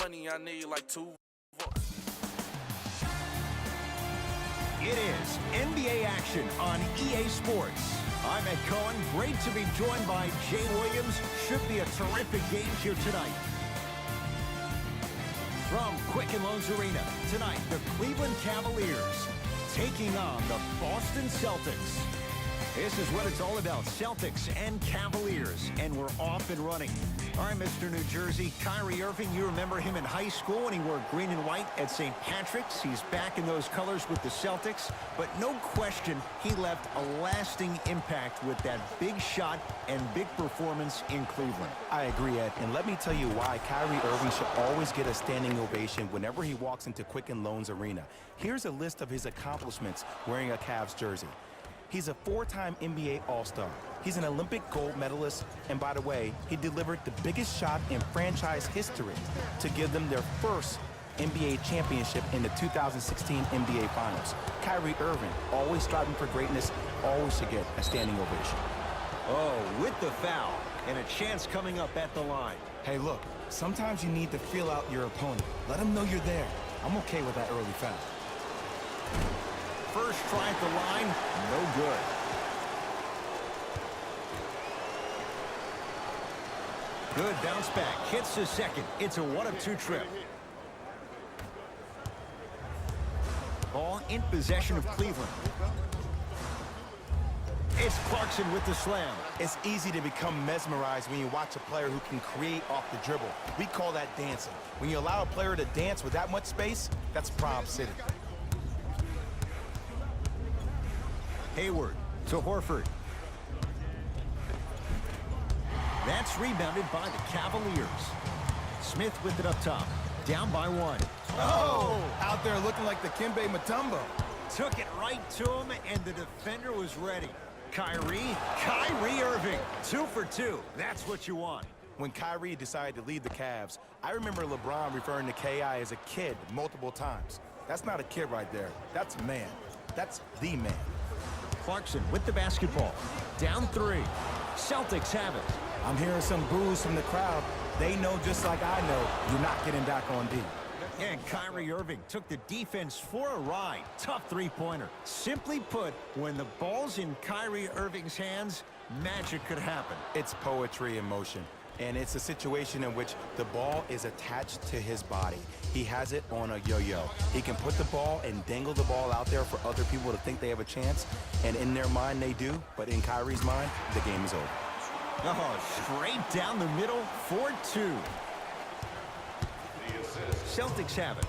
money, I need like 2 It is NBA action on EA Sports. I'm Ed Cohen. Great to be joined by Jay Williams. Should be a terrific game here tonight. From Quicken Loans Arena, tonight the Cleveland Cavaliers taking on the Boston Celtics. This is what it's all about, Celtics and Cavaliers, and we're off and running. All right, Mr. New Jersey, Kyrie Irving, you remember him in high school when he wore green and white at St. Patrick's. He's back in those colors with the Celtics, but no question he left a lasting impact with that big shot and big performance in Cleveland. I agree, Ed, and let me tell you why Kyrie Irving should always get a standing ovation whenever he walks into Quicken Loans Arena. Here's a list of his accomplishments wearing a Cavs jersey. He's a 4-time NBA All-Star. He's an Olympic gold medalist, and by the way, he delivered the biggest shot in franchise history to give them their first NBA championship in the 2016 NBA Finals. Kyrie Irving, always striving for greatness, always should get a standing ovation. Oh, with the foul, and a chance coming up at the line. Hey, look, sometimes you need to feel out your opponent. Let him know you're there. I'm okay with that early foul. First try at the line, no good. Good bounce back, hits the second. It's a 1-of-2 trip. Ball in possession of Cleveland. It's Clarkson with the slam. It's easy to become mesmerized when you watch a player who can create off the dribble. We call that dancing. When you allow a player to dance with that much space, that's Prob City. Hayward to Horford. That's rebounded by the Cavaliers. Smith with it up top. Down by 1. Oh! Out there looking like the Kimbe Mutombo. Took it right to him, and the defender was ready. Kyrie Irving, 2 for 2. That's what you want. When Kyrie decided to leave the Cavs, I remember LeBron referring to K.I. as a kid multiple times. That's not a kid right there. That's a man. That's the man. Clarkson with the basketball. Down 3. Celtics have it. I'm hearing some boos from the crowd. They know just like I know you're not getting back on D. And Kyrie Irving took the defense for a ride. Tough three-pointer. Simply put, when the ball's in Kyrie Irving's hands, magic could happen. It's poetry in motion. And it's a situation in which the ball is attached to his body. He has it on a yo-yo. He can put the ball and dangle the ball out there for other people to think they have a chance. And in their mind, they do. But in Kyrie's mind, the game is over. Oh, straight down the middle, 4-2. Celtics have it.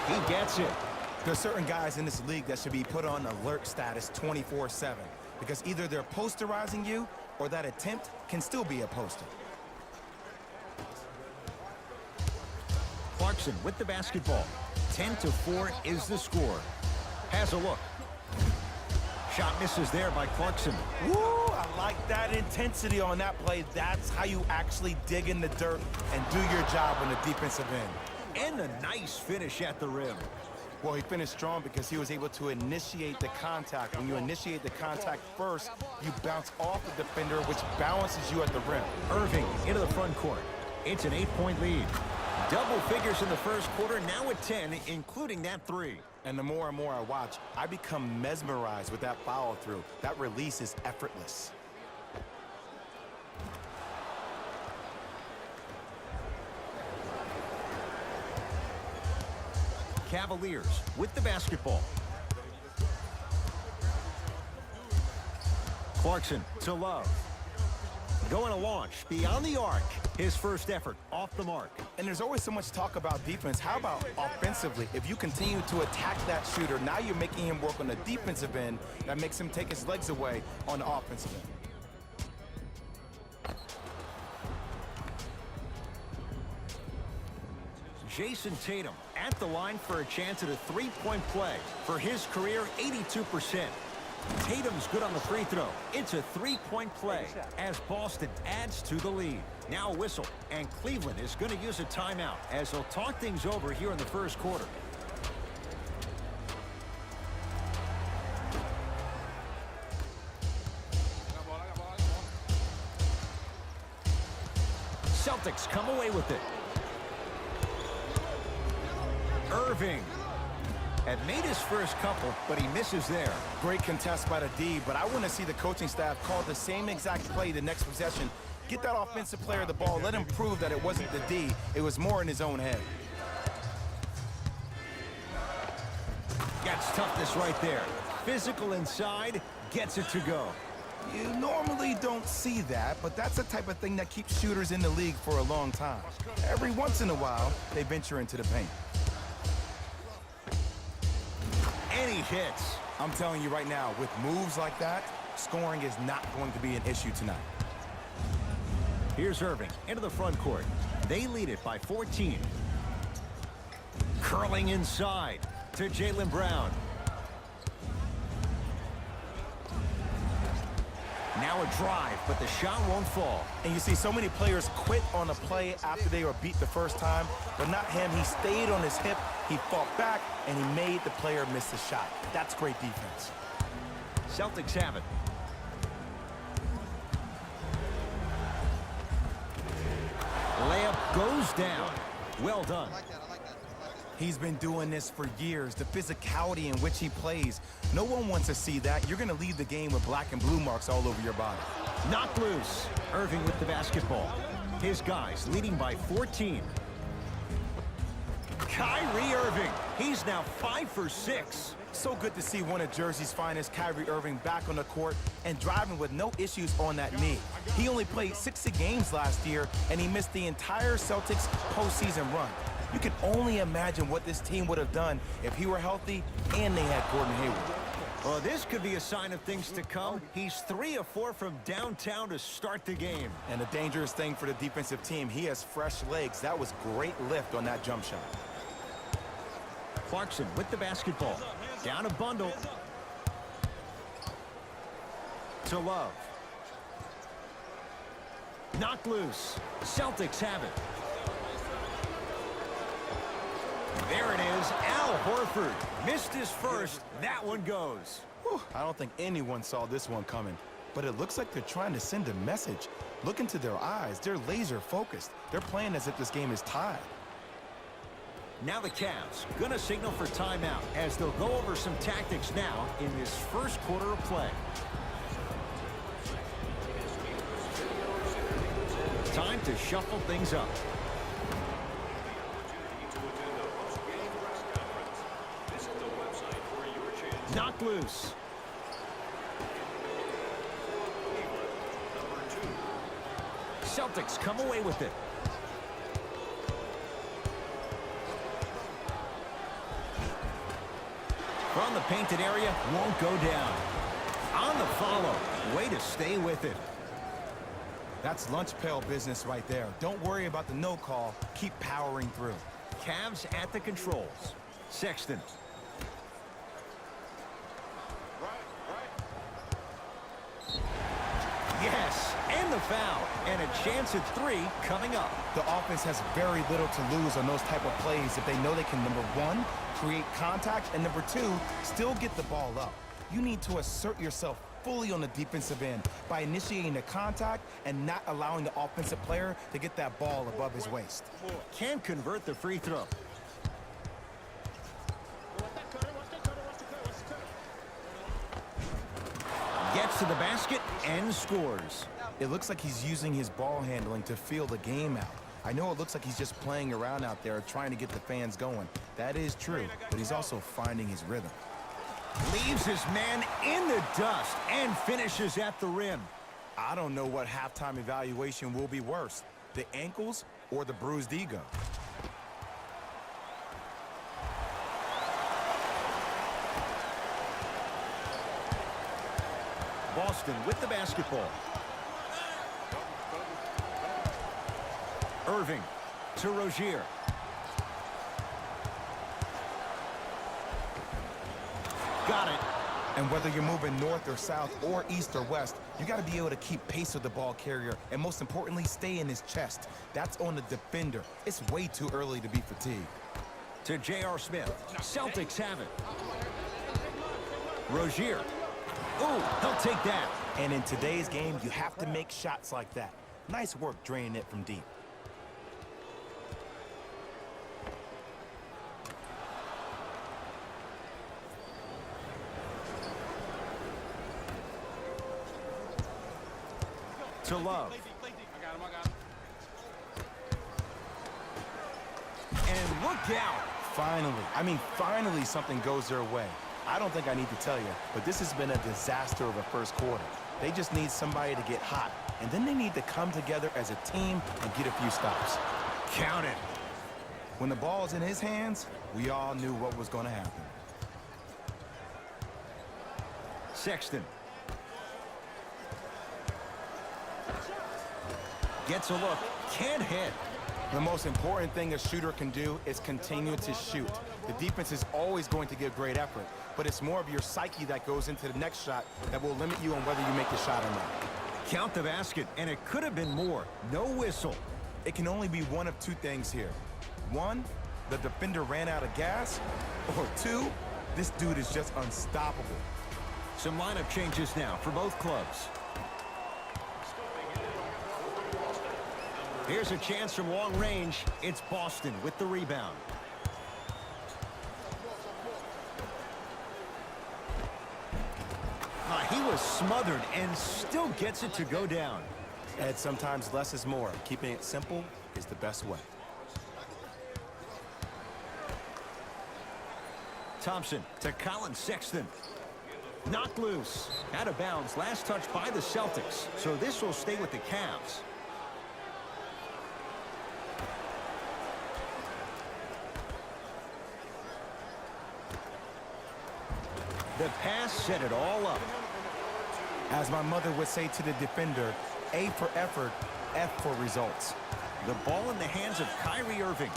He gets it. There's certain guys in this league that should be put on alert status 24/7. Because either they're posterizing you, or that attempt can still be a poster. Clarkson with the basketball. 10-4 is the score. Has a look. Shot misses there by Clarkson. Woo! I like that intensity on that play. That's how you actually dig in the dirt and do your job on the defensive end. And a nice finish at the rim. Well, he finished strong because he was able to initiate the contact. When you initiate the contact first, you bounce off the defender, which balances you at the rim. Irving into the front court. It's an 8-point lead. Double figures in the first quarter, now at 10, including that 3. And the more and more I watch, I become mesmerized with that follow-through. That release is effortless. Cavaliers with the basketball. Clarkson to Love. Going to launch beyond the arc. His first effort off the mark. And there's always so much talk about defense. How about offensively? If you continue to attack that shooter, now you're making him work on the defensive end. That makes him take his legs away on the offensive end. Jason Tatum at the line for a chance at a three-point play. For his career, 82%. Tatum's good on the free throw. It's a three-point play as Boston adds to the lead. Now a whistle, and Cleveland is going to use a timeout as they'll talk things over here in the first quarter. Celtics come away with it. Irving had made his first couple, but he misses there. Great contest by the D, but I want to see the coaching staff call the same exact play the next possession. Get that offensive player the ball. Let him prove that it wasn't the D. It was more in his own head. Gets toughness right there. Physical inside, gets it to go. You normally don't see that, but that's the type of thing that keeps shooters in the league for a long time. Every once in a while, they venture into the paint. And he hits. I'm telling you right now, with moves like that, scoring is not going to be an issue tonight. Here's Irving into the front court. They lead it by 14. Curling inside to Jaylen Brown. Now a drive, but the shot won't fall. And you see so many players quit on a play after they were beat the first time, but not him. He stayed on his hip, he fought back, and he made the player miss the shot. That's great defense. Celtics have it. Layup goes down. Well done. He's been doing this for years. The physicality in which he plays. No one wants to see that. You're going to leave the game with black and blue marks all over your body. Knocked loose. Irving with the basketball. His guys leading by 14. Kyrie Irving. He's now 5 for 6. So good to see one of Jersey's finest, Kyrie Irving, back on the court and driving with no issues on that knee. He only played 60 games last year, and he missed the entire Celtics postseason run. You can only imagine what this team would have done if he were healthy and they had Gordon Hayward. Well, this could be a sign of things to come. He's 3 of 4 from downtown to start the game. And a dangerous thing for the defensive team, he has fresh legs. That was great lift on that jump shot. Clarkson with the basketball. Down a bundle. To Love. Knocked loose. Celtics have it. There it is. Al Horford missed his first. That one goes. Whew, I don't think anyone saw this one coming, but it looks like they're trying to send a message. Look into their eyes. They're laser focused. They're playing as if this game is tied. Now the Cavs gonna signal for timeout as they'll go over some tactics now in this first quarter of play. Time to shuffle things up. Knocked loose. Celtics come away with it. From the painted area, won't go down. On the follow. Way to stay with it. That's lunch pail business right there. Don't worry about the no call. Keep powering through. Cavs at the controls. Sexton. Yes, and the foul. And a chance at 3 coming up. The offense has very little to lose on those type of plays if they know they can, number 1, create contact, and number 2, still get the ball up. You need to assert yourself fully on the defensive end by initiating the contact and not allowing the offensive player to get that ball above his waist. Can't convert the free throw. Gets to the basket and scores. It looks like he's using his ball handling to feel the game out. I know it looks like he's just playing around out there trying to get the fans going. That is true, but he's also finding his rhythm. Leaves his man in the dust and finishes at the rim. I don't know what halftime evaluation will be worse, the ankles or the bruised ego. Boston with the basketball. Irving to Rozier. Got it. And whether you're moving north or south or east or west, you got to be able to keep pace with the ball carrier and most importantly, stay in his chest. That's on the defender. It's way too early to be fatigued. To J.R. Smith. Celtics have it. Rozier. Ooh, he'll take that. And in today's game, you have to make shots like that. Nice work draining it from deep. Love. I got him. And look out. Finally something goes their way. I don't think I need to tell you, but this has been a disaster of a first quarter. They just need somebody to get hot, and then they need to come together as a team and get a few stops. Count it. When the ball's in his hands, we all knew what was going to happen. Sexton. Gets a look. Can't hit. The most important thing a shooter can do is continue to shoot. The defense is always going to give great effort, but it's more of your psyche that goes into the next shot that will limit you on whether you make the shot or not. Count the basket, and it could have been more. No whistle. It can only be one of two things here. One, the defender ran out of gas, or two, this dude is just unstoppable. Some lineup changes now for both clubs. Here's a chance from long range. It's Boston with the rebound. He was smothered and still gets it to go down. Ed, sometimes less is more. Keeping it simple is the best way. Thompson to Colin Sexton. Knocked loose. Out of bounds. Last touch by the Celtics. So this will stay with the Cavs. The pass set it all up. As my mother would say to the defender, A for effort, F for results. The ball in the hands of Kyrie Irving.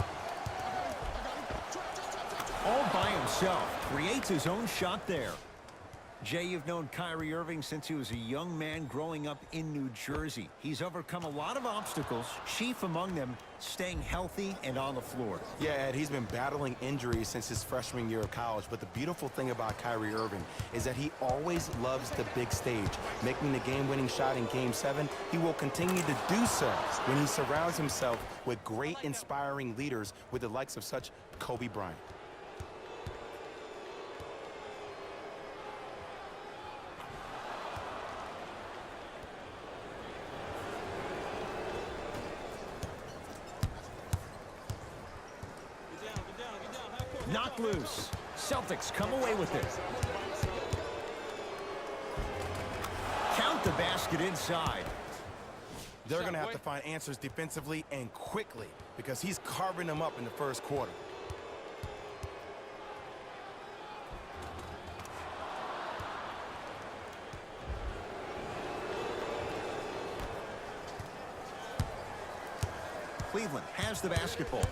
All by himself. Creates his own shot there. Jay, you've known Kyrie Irving since he was a young man growing up in New Jersey. He's overcome a lot of obstacles, chief among them staying healthy and on the floor. Yeah, Ed, he's been battling injuries since his freshman year of college, but the beautiful thing about Kyrie Irving is that he always loves the big stage. Making the game-winning shot in Game 7, he will continue to do so when he surrounds himself with great, inspiring leaders with the likes of such Kobe Bryant. Knocked loose. Celtics come away with it. Count the basket inside. They're going to have to find answers defensively and quickly because he's carving them up in the first quarter. Cleveland has the basketball.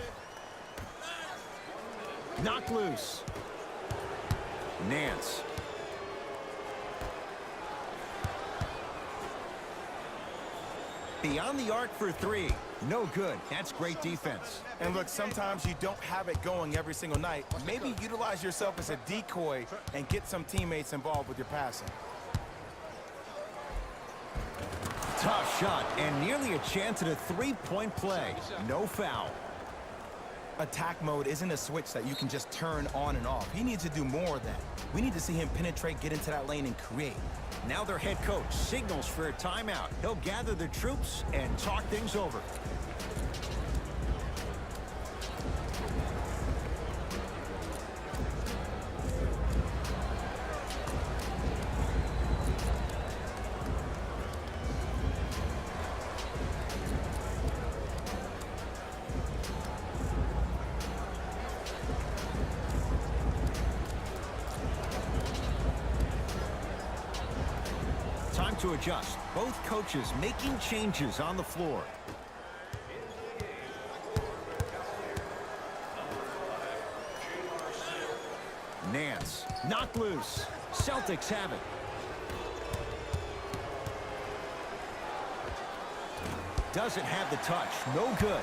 Knocked loose. Nance. Beyond the arc for three. No good. That's great defense. And look, sometimes you don't have it going every single night. Maybe utilize yourself as a decoy and get some teammates involved with your passing. Tough shot and nearly a chance at a three-point play. No foul. Attack mode isn't a switch that you can just turn on and off. He needs to do more of that. We need to see him penetrate, get into that lane, and create. Now their head coach signals for a timeout. He'll gather the troops and talk things over. Time to adjust. Both coaches making changes on the floor. Nance, knocked loose. Celtics have it. Doesn't have the touch. No good.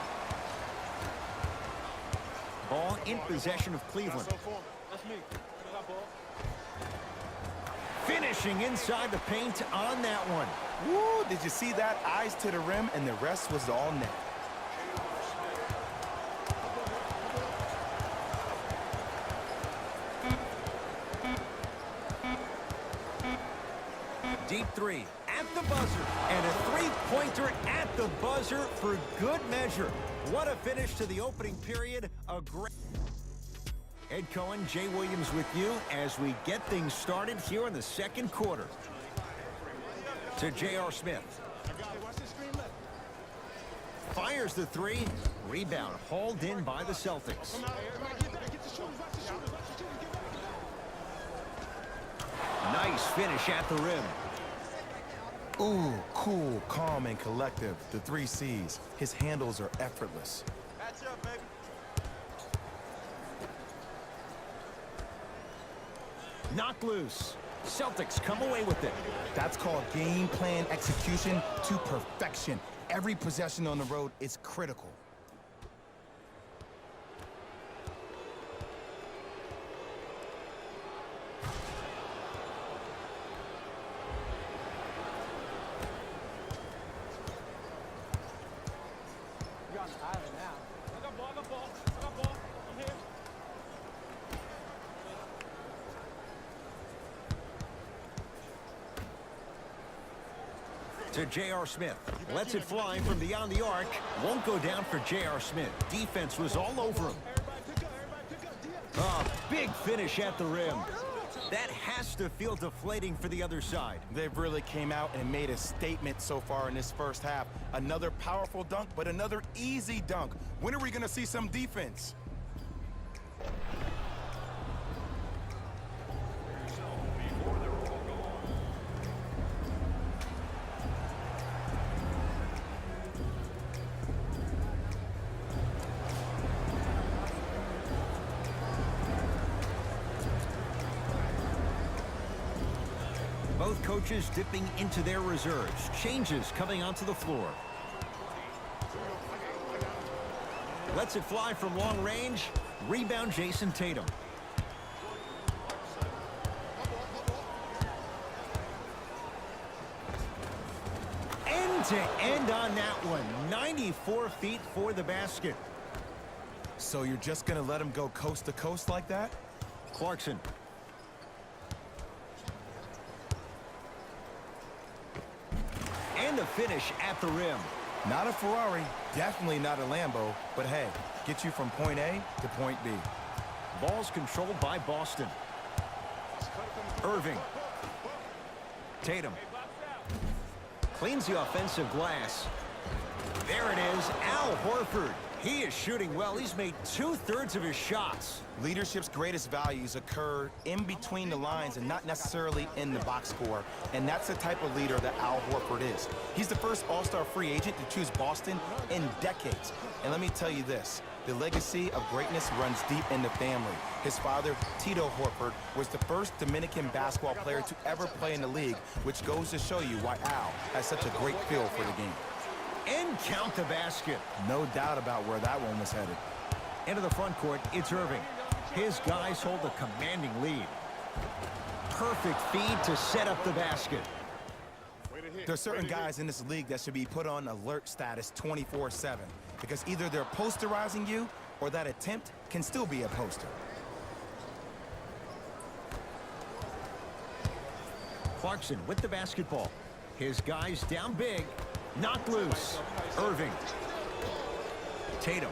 Ball in possession of Cleveland. Finishing inside the paint on that one. Woo, did you see that? Eyes to the rim, and the rest was all net. Deep three at the buzzer. And a three-pointer at the buzzer for good measure. What a finish to the opening period. A great... Ed Cohen, Jay Williams with you as we get things started here in the second quarter. To J.R. Smith. Fires the three. Rebound hauled in by the Celtics. Nice finish at the rim. Ooh, cool, calm, and collective. The 3 C's. His handles are effortless. Catch up, baby. Knocked loose. Celtics come away with it. That's called game plan execution to perfection. Every possession on the road is critical. You're on the island now. I got ball, I got ball, I got ball. I'm here. To J.R. Smith. Lets it fly from beyond the arc. Won't go down for J.R. Smith. Defense was all over him. Big finish at the rim. That has to feel deflating for the other side. They've really came out and made a statement so far in this first half. Another powerful dunk, but another easy dunk. When are we going to see some defense? Both coaches dipping into their reserves. Changes coming onto the floor. Lets it fly from long range. Rebound Jason Tatum. End to end on that one. 94 feet for the basket. So you're just going to let him go coast to coast like that? Clarkson. And a finish at the rim. Not a Ferrari, definitely not a Lambo, but hey, get you from point A to point B. Ball's controlled by Boston. Irving. Tatum. Cleans the offensive glass. There it is, Al Horford. He is shooting well. He's made 2/3 of his shots. Leadership's greatest values occur in between the lines and not necessarily in the box score. And that's the type of leader that Al Horford is. He's the first All-Star free agent to choose Boston in decades. And let me tell you this, the legacy of greatness runs deep in the family. His father, Tito Horford, was the first Dominican basketball player to ever play in the league, which goes to show you why Al has such a great feel for the game. And count the basket. No doubt about where that one was headed. Into the front court, it's Irving. His guys hold a commanding lead. Perfect feed to set up the basket. There are certain guys in this league that should be put on alert status 24/7 because either they're posterizing you or that attempt can still be a poster. Clarkson with the basketball. His guys down big. Knocked loose. Irving. Tatum.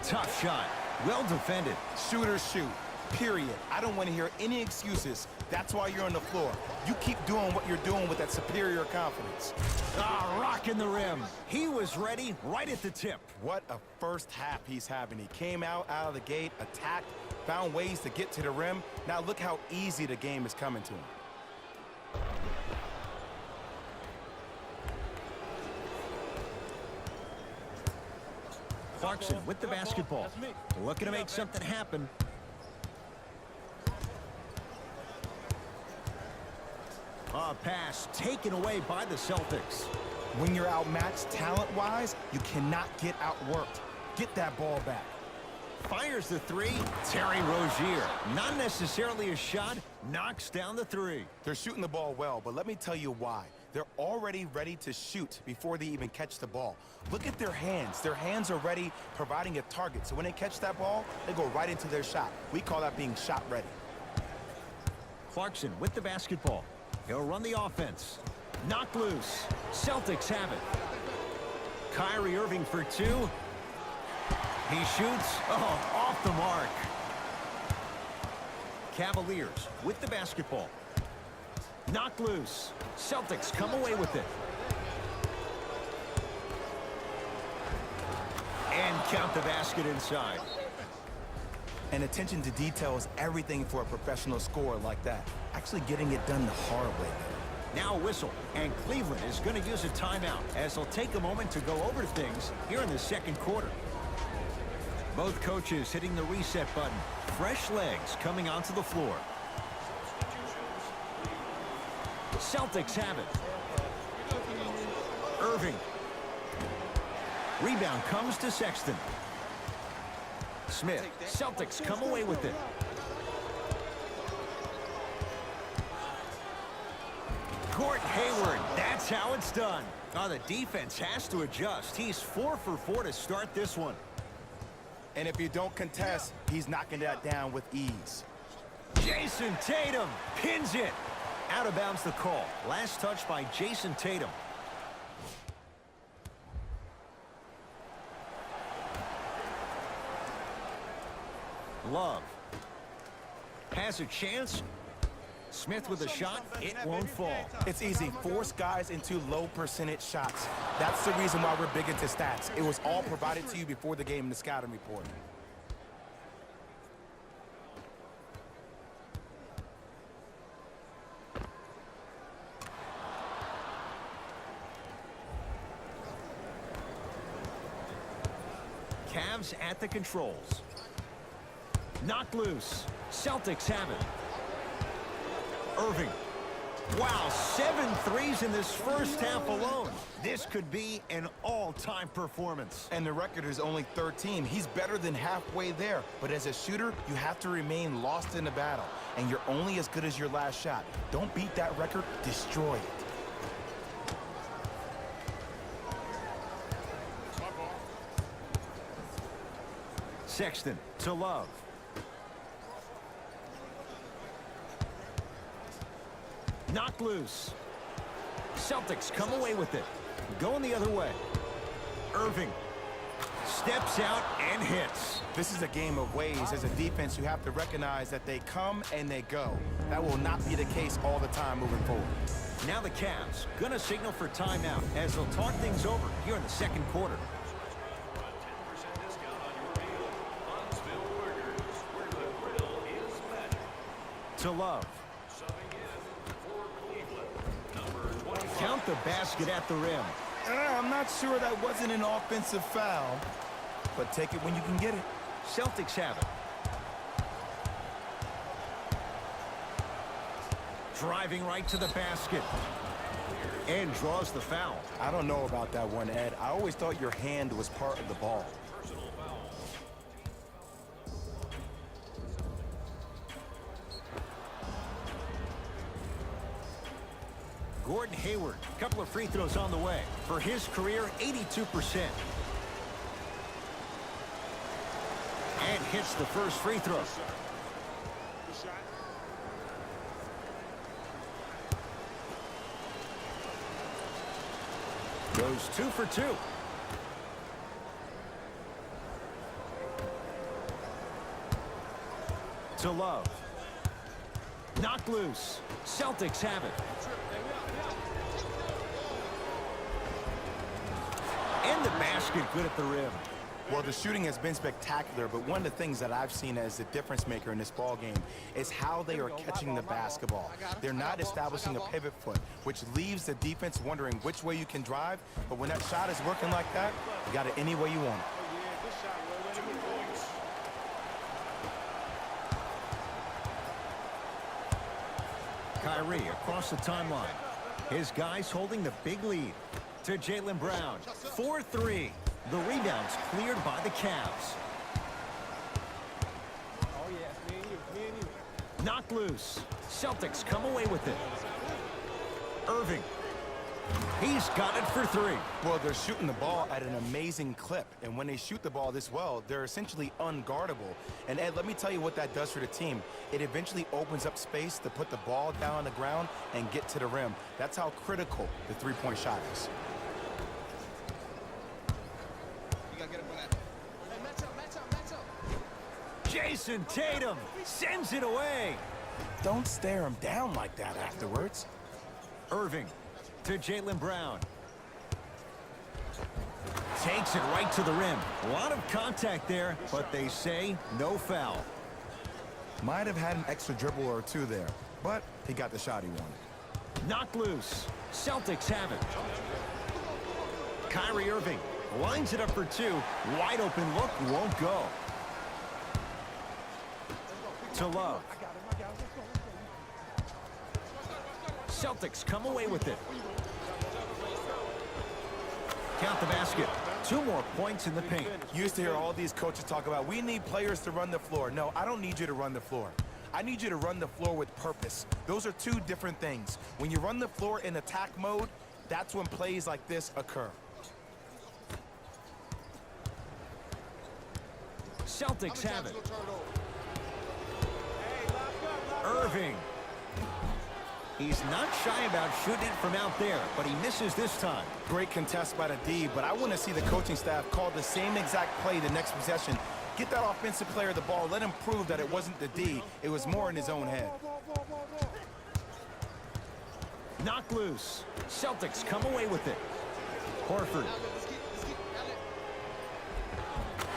Tough shot. Well defended. Shooters shoot, period. I don't want to hear any excuses. That's why you're on the floor. You keep doing what you're doing with that superior confidence. Rocking the rim. He was ready right at the tip. What a first half he's having. He came out of the gate, attacked, found ways to get to the rim. Now look how easy the game is coming to him. Clarkson with the basketball. Looking to make something happen. Pass taken away by the Celtics. When you're outmatched talent-wise, you cannot get outworked. Get that ball back. Fires the three. Terry Rozier. Not necessarily a shot. Knocks down the three. They're shooting the ball well, but let me tell you why. They're already ready to shoot before they even catch the ball. Look at their hands. Their hands are ready, providing a target. So when they catch that ball, they go right into their shot. We call that being shot ready. Clarkson with the basketball. He'll run the offense. Knocked loose. Celtics have it. Kyrie Irving for two. He shoots. Oh, off the mark. Cavaliers with the basketball. Knocked loose. Celtics come away with it. And count the basket inside. And attention to detail is everything for a professional scorer like that. Actually getting it done the hard way. Now a whistle, and Cleveland is going to use a timeout as they'll take a moment to go over things here in the second quarter. Both coaches hitting the reset button. Fresh legs coming onto the floor. Celtics have it. Irving. Rebound comes to Sexton. Smith. Celtics come away with it. Gordon Hayward. That's how it's done. Oh, the defense has to adjust. He's 4 for 4 to start this one. And if you don't contest, he's knocking that down with ease. Jason Tatum pins it. Out of bounds the call. Last touch by Jason Tatum. Love. Has a chance. Smith with a shot. It won't fall. It's easy. Force guys into low percentage shots. That's the reason why we're big into stats. It was all provided to you before the game in the scouting report. Cavs at the controls. Knocked loose. Celtics have it. Irving. Wow, 7 threes in this first half alone. This could be an all-time performance. And the record is only 13. He's better than halfway there. But as a shooter, you have to remain lost in the battle. And you're only as good as your last shot. Don't beat that record, destroy it. Sexton to Love. Knocked loose. Celtics come away with it. Going the other way. Irving steps out and hits. This is a game of ways. As a defense, you have to recognize that they come and they go. That will not be the case all the time moving forward. Now the Cavs gonna signal for timeout as they'll talk things over here in the second quarter. To Love. Count the basket at the rim. I'm not sure that wasn't an offensive foul, but take it when you can get it. Celtics have it. Driving right to the basket. And draws the foul. I don't know about that one, Ed. I always thought your hand was part of the ball. Gordon Hayward, a couple of free throws on the way. For his career, 82%. And hits the first free throw. Goes 2 for 2. To Love. Knocked loose. Celtics have it. And the basket good at the rim. Well, the shooting has been spectacular, but one of the things that I've seen as the difference maker in this ball game is how they are catching the basketball. They're not establishing a pivot foot, which leaves the defense wondering which way you can drive, but when that shot is working like that, you got it any way you want it. Kyrie across the timeline. His guys holding the big lead. To Jaylen Brown. 4-3. The rebound's cleared by the Cavs. Oh, yes, me and you. Knocked loose. Celtics come away with it. Irving. He's got it for three. Well, they're shooting the ball at an amazing clip, and when they shoot the ball this well, they're essentially unguardable. And Ed, let me tell you what that does for the team. It eventually opens up space to put the ball down on the ground and get to the rim. That's how critical the three-point shot is. You gotta get him for that. Hey, match up. Jason Tatum sends it away. Don't stare him down like that afterwards. Irving to Jaylen Brown. Takes it right to the rim. A lot of contact there, but they say no foul. Might have had an extra dribble or two there, but he got the shot he wanted. Knocked loose. Celtics have it. Kyrie Irving lines it up for two. Wide open look, won't go. To Love. Celtics come away with it. Count the basket. 2 more points in the paint. You used to hear all these coaches talk about, we need players to run the floor. No, I don't need you to run the floor. I need you to run the floor with purpose. Those are two different things. When you run the floor in attack mode, that's when plays like this occur. Celtics have it. Irving. He's not shy about shooting it from out there, but he misses this time. Great contest by the D, but I want to see the coaching staff call the same exact play the next possession. Get that offensive player the ball. Let him prove that it wasn't the D. It was more in his own head. Knocked loose. Celtics come away with it. Horford.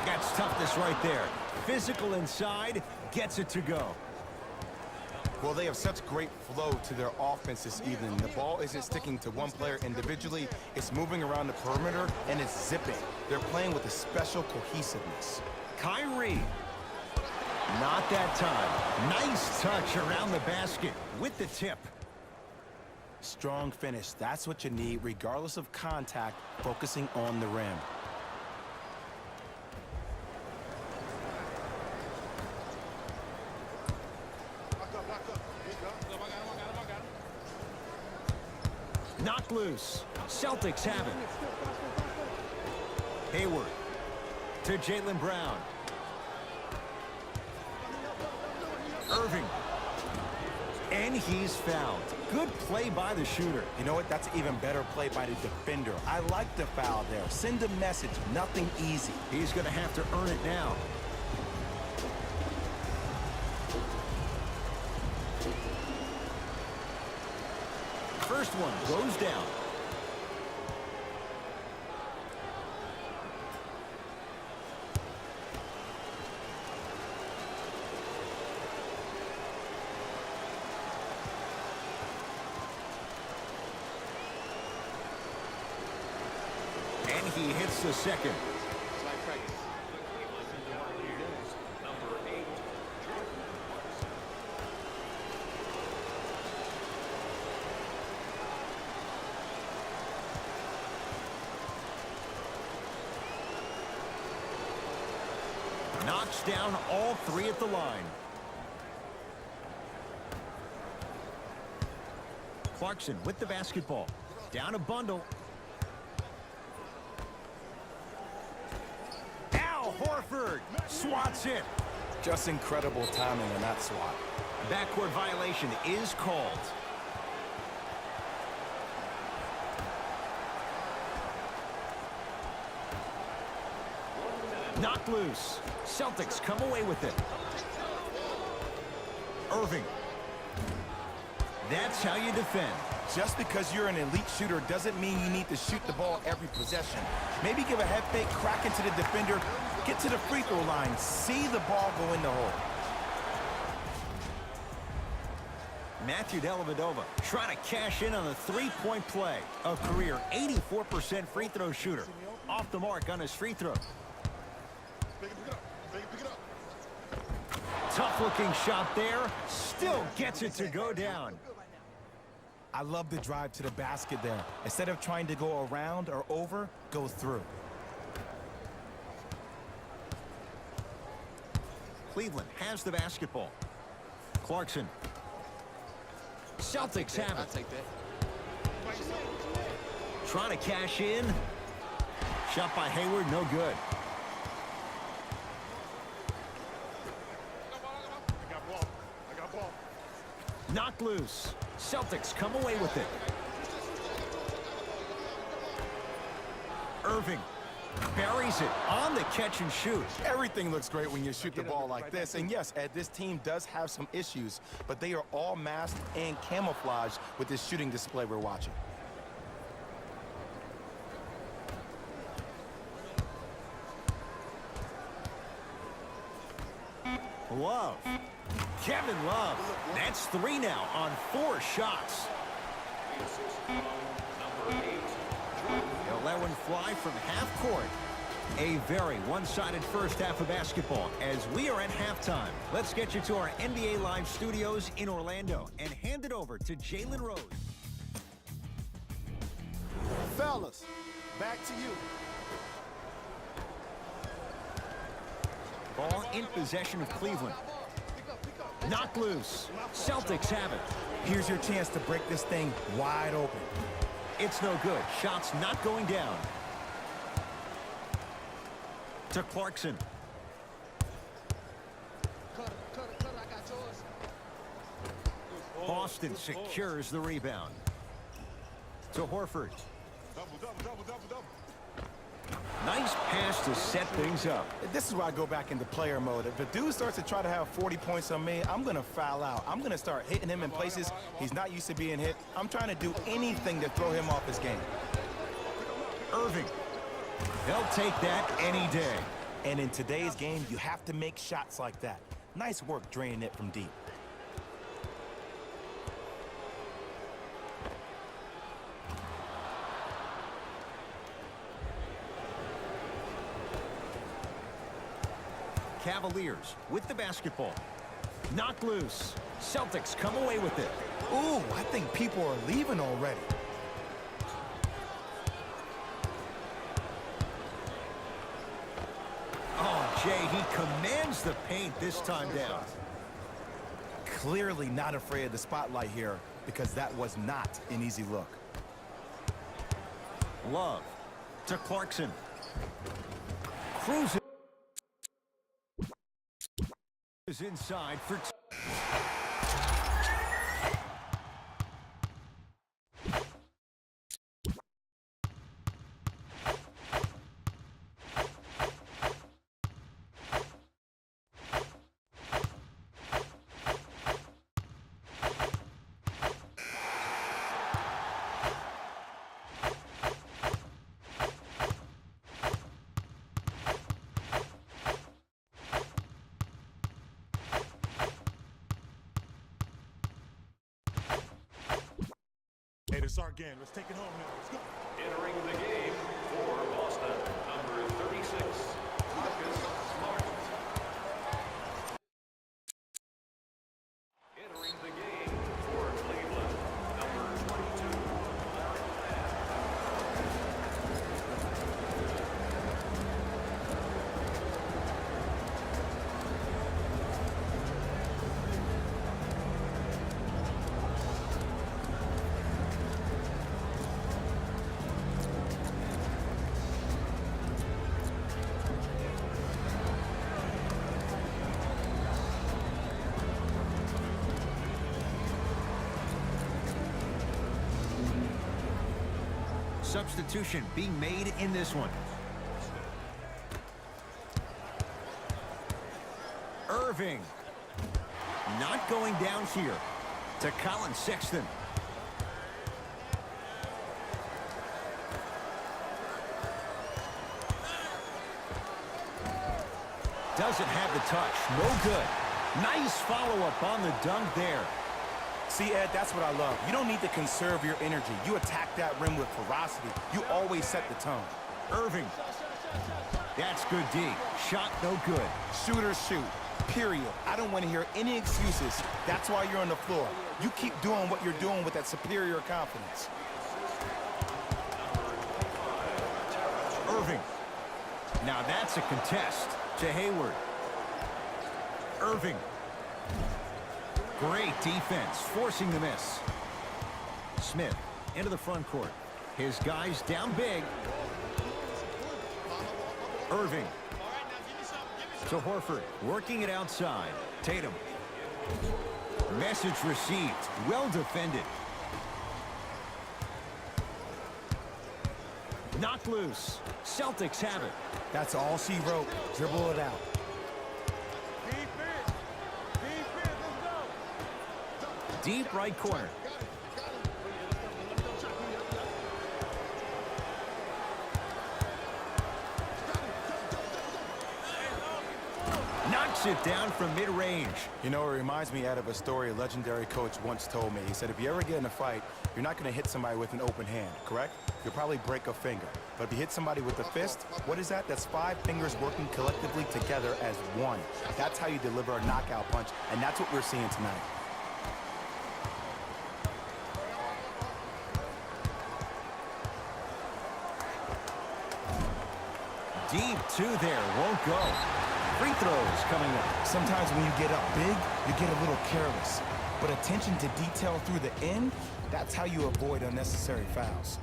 That's toughness right there. Physical inside, gets it to go. Well, they have such great flow to their offense this evening. The ball isn't sticking to one player individually. It's moving around the perimeter, and it's zipping. They're playing with a special cohesiveness. Kyrie. Not that time. Nice touch around the basket with the tip. Strong finish. That's what you need, regardless of contact, focusing on the rim. Knocked loose. Celtics have it. Hayward to Jaylen Brown. Irving. And he's fouled. Good play by the shooter. You know what? That's an even better play by the defender. I like the foul there. Send a message. Nothing easy. He's going to have to earn it now. First one goes down. And he hits the second. Knocks down all three at the line. Clarkson with the basketball. Down a bundle. Al Horford swats it. Just incredible timing on that swat. Backcourt violation is called. Knocked loose. Celtics come away with it. Irving. That's how you defend. Just because you're an elite shooter doesn't mean you need to shoot the ball every possession. Maybe give a head fake, crack into the defender, get to the free throw line, see the ball go in the hole. Matthew Dellavedova trying to cash in on a three-point play. A career 84% free throw shooter. Off the mark on his free throw. Tough-looking shot there. Still gets it to go down. I love the drive to the basket there. Instead of trying to go around or over, go through. Cleveland has the basketball. Clarkson. Celtics have I'll it. take that. Trying to cash in. Shot by Hayward, no good. I got ball. I got ball. Knocked loose. Celtics come away with it. Irving buries it on the catch and shoot. Everything looks great when you shoot the ball like this. And yes, Ed, this team does have some issues, but they are all masked and camouflaged with this shooting display we're watching. Love. Kevin Love. That's 3 now on 4 shots. They'll let one fly from half court. A very one-sided first half of basketball as we are at halftime. Let's get you to our NBA Live studios in Orlando and hand it over to Jalen Rose. Fellas, back to you. Ball in possession of Cleveland. Knocked loose. Celtics have it. Here's your chance to break this thing wide open. It's no good. Shots not going down. To Clarkson. Cut it, I got yours. Boston secures the rebound. To Horford. Double. Nice pass to set things up. This is where I go back into player mode. If the dude starts to try to have 40 points on me, I'm going to foul out. I'm going to start hitting him in places he's not used to being hit. I'm trying to do anything to throw him off his game. Irving. They'll take that any day. And in today's game, you have to make shots like that. Nice work draining it from deep. Cavaliers with the basketball. Knocked loose. Celtics come away with it. Ooh, I think people are leaving already. Oh, Jay, he commands the paint this time down. Clearly not afraid of the spotlight here because that was not an easy look. Love to Clarkson. Cruising. Is inside for Hey, this is our game. Let's take it home now. Let's go. Entering the game for Boston, number 36, Marcus Smart. Entering the game for Cleveland, number 22, Larry Nance. substitution being made in this one. Irving. Not going down here. To Colin Sexton. Doesn't have the touch. No good. Nice follow-up on the dunk there. See, Ed, that's what I love. You don't need to conserve your energy. You attack that rim with ferocity. You always set the tone. Irving. That's good D. Shot no good. Shooters shoot, period. I don't want to hear any excuses. That's why you're on the floor. You keep doing what you're doing with that superior confidence. Irving. Now that's a contest to Hayward. Irving. Great defense, forcing the miss. Smith into the front court. His guys down big. Irving. To Horford, working it outside. Tatum. Message received. Well defended. Knocked loose. Celtics have it. That's all she wrote. Dribble it out. Defense. Defense, let's go. Deep right corner. Knocks it down from mid-range. You know, it reminds me out of a story a legendary coach once told me. He said, if you ever get in a fight, you're not going to hit somebody with an open hand, correct? You'll probably break a finger. But if you hit somebody with a fist, what is that? That's 5 fingers working collectively together as one. That's how you deliver a knockout punch, and that's what we're seeing tonight. Deep two there, won't go. Free throws coming up. Sometimes when you get up big, you get a little careless. But attention to detail through the end, that's how you avoid unnecessary fouls.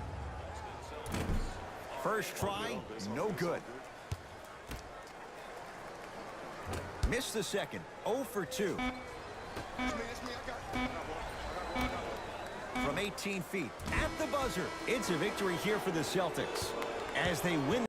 First try, no good. Missed the second, 0 for 2. From 18 feet, at the buzzer, it's a victory here for the Celtics as they win.